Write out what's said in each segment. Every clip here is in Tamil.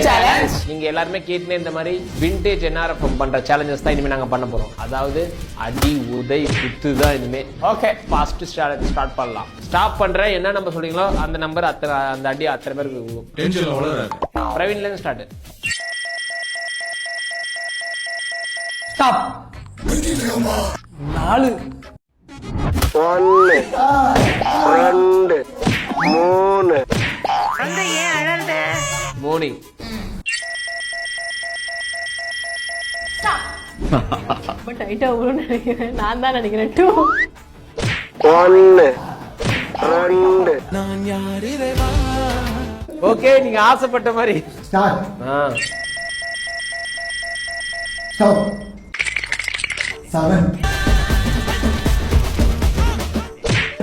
சேலஞ்ச். நீங்க எல்லாருமே கேட்டுனே இந்த மாதிரி விண்டேஜ் NRFM பண்ற சேலஞ்சஸ் தான் இனிமே நாங்க பண்ண போறோம். அதாவது அடி உதை குத்து தான் இனிமே. ஓகே, ஃபாஸ்ட் ஸ்டார்ட் பண்ணலாம். ஸ்டாப் பண்றேன், என்ன நம்பர் சொல்றீங்களோ அந்த நம்பர் அந்த அடி அத்தனை பேருக்கு. டென்ஷன் வளராது. பிரவீன்ல இருந்து ஸ்டார்ட். ஸ்டாப். 4 1 2 3 அந்த ஏன் அழல்த? மோனி. பட் டைட்டா ஓடுன்னு நினைக்கிறேன். நான் தான் நினைக்கிறேன். 2 1 2 ஓகே, நீங்க ஆசைப்பட்ட மாதிரி. ஸ்டார்ட். ஸ்டாப். 7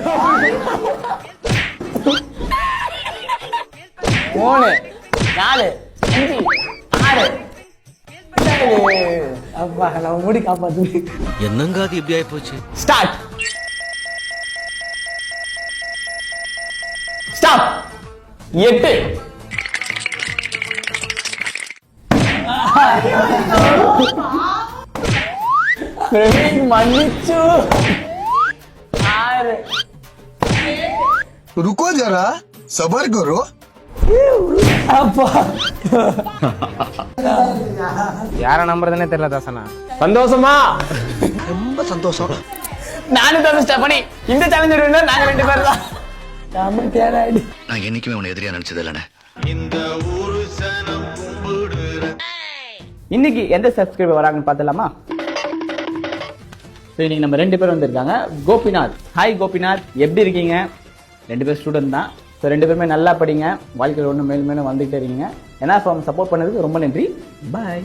3 4 5 6 7 அப்பா நான் முடி காப்பாத்து. என்னங்க அது இப்படி ஆயி போச்சு? ஸ்டார்ட். ஸ்டாப். 8 பிரவீன் மன்னிச்சு. 6 रुको जरा सबर करो. அப்பா யார நம்புறதுன்னே தெரியல தாசனா. சந்தோஷமா? ரொம்ப சந்தோஷம். நானும் தான் ஸ்டெபனி. இந்த சேலஞ்ச் வின்னர் நாங்க 2 பேர் தான். நம்ம தேடாடி. நான் என்னைக்குமே உன்னை எதிரியா நினைச்சது இல்லைண்ணே. இன்னைக்கு எந்த சப்ஸ்கிரைபர் வராங்கன்னு பார்த்தலாமா? இன்னைக்கு நம்ம 2 பேர் வந்திருக்காங்க. கோபிநாத். ஹாய் கோபிநாத், எப்படி இருக்கீங்க? 2 பேர் ஸ்டூடெண்ட் தான். ஸோ 2 பேருமே நல்லா படிங்க. வாழ்க்கையில் ஒன்று மேலும் மேலும் வந்துகிட்டே இருக்கீங்க. ஏன்னா சப்போர்ட் பண்ணதுக்கு ரொம்ப நன்றி. பாய்.